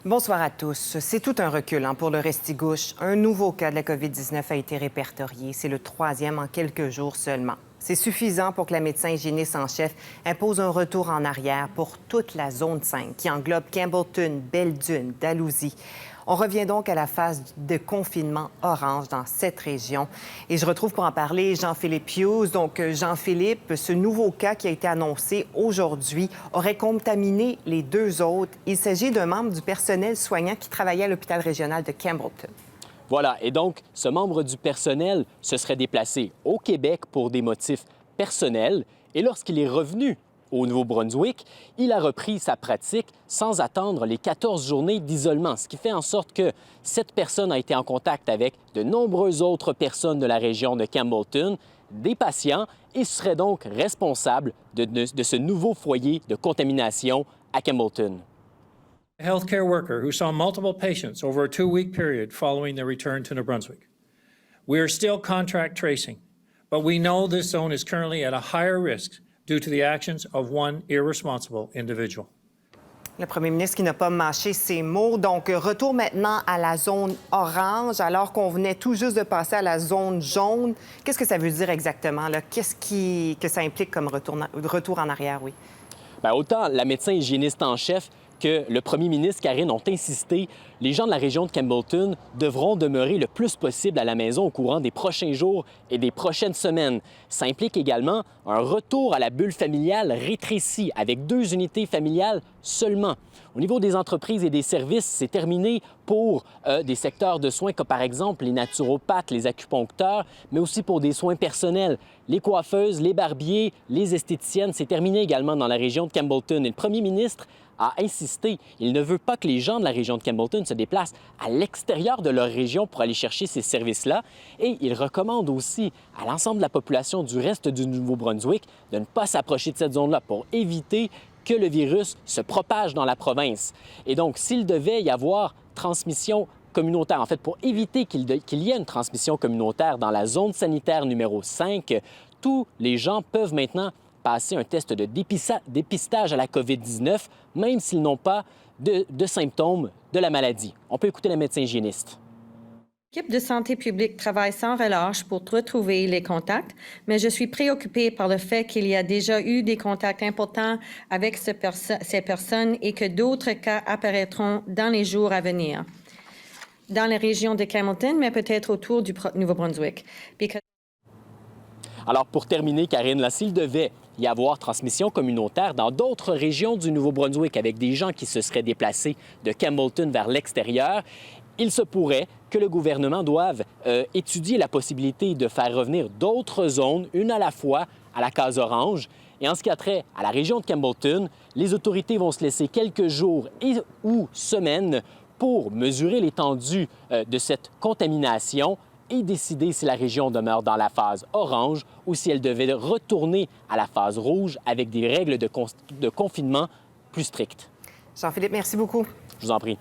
Bonsoir à tous. C'est tout un recul pour le Restigouche. Un nouveau cas de la COVID-19 a été répertorié. C'est le 3e en quelques jours seulement. C'est suffisant pour que la médecin hygiéniste en chef impose un retour en arrière pour toute la zone 5 qui englobe Campbellton, Belle-Dune, Dalhousie. On revient donc à la phase de confinement orange dans cette région. Et je retrouve pour en parler Jean-Philippe Hughes. Donc, Jean-Philippe, ce nouveau cas qui a été annoncé aujourd'hui aurait contaminé les 2 autres. Il s'agit d'un membre du personnel soignant qui travaillait à l'hôpital régional de Campbellton. Voilà, et donc, ce membre du personnel se serait déplacé au Québec pour des motifs personnels. Et lorsqu'il est revenu au Nouveau-Brunswick, il a repris sa pratique sans attendre les 14 journées d'isolement, ce qui fait en sorte que cette personne a été en contact avec de nombreuses autres personnes de la région de Campbellton, des patients, et serait donc responsable de ce nouveau foyer de contamination à Campbellton. A healthcare worker who saw multiple patients over a 2-week period following their return to New Brunswick. We are still contract tracing, but we know this zone is currently at a higher risk due to the actions of one irresponsible individual. Le premier ministre qui n'a pas mâché ses mots. Donc, retour maintenant à la zone orange, alors qu'on venait tout juste de passer à la zone jaune. Qu'est-ce que ça veut dire exactement, là? Que ça implique comme retour en arrière, oui? Bien, autant la médecin hygiéniste en chef que le premier ministre, Karine, ont insisté, les gens de la région de Campbellton devront demeurer le plus possible à la maison au courant des prochains jours et des prochaines semaines. Ça implique également un retour à la bulle familiale rétrécie, avec 2 unités familiales seulement. Au niveau des entreprises et des services, c'est terminé pour des secteurs de soins comme par exemple les naturopathes, les acupuncteurs, mais aussi pour des soins personnels. Les coiffeuses, les barbiers, les esthéticiennes, c'est terminé également dans la région de Campbellton. Et le premier ministre a insisté. Il ne veut pas que les gens de la région de Campbellton se déplacent à l'extérieur de leur région pour aller chercher ces services-là. Et il recommande aussi à l'ensemble de la population du reste du Nouveau-Brunswick de ne pas s'approcher de cette zone-là pour éviter que le virus se propage dans la province. Et donc, s'il devait y avoir transmission communautaire, en fait, pour éviter qu'il y ait une transmission communautaire dans la zone sanitaire numéro 5, tous les gens peuvent maintenant passer un test de dépistage à la COVID-19, même s'ils n'ont pas de symptômes de la maladie. On peut écouter la médecin hygiéniste. L'équipe de santé publique travaille sans relâche pour retrouver les contacts, mais je suis préoccupée par le fait qu'il y a déjà eu des contacts importants avec ces personnes et que d'autres cas apparaîtront dans les jours à venir, dans les régions de Campbellton, mais peut-être autour du Nouveau-Brunswick. Alors, pour terminer, Karine, s'il devait y avoir transmission communautaire dans d'autres régions du Nouveau-Brunswick avec des gens qui se seraient déplacés de Campbellton vers l'extérieur, il se pourrait que le gouvernement doive étudier la possibilité de faire revenir d'autres zones, une à la fois, à la case orange. Et en ce qui a trait à la région de Campbellton, les autorités vont se laisser quelques jours ou semaines pour mesurer l'étendue de cette contamination et décider si la région demeure dans la phase orange ou si elle devait retourner à la phase rouge avec des règles de confinement plus strictes. Jean-Philippe, merci beaucoup. Je vous en prie.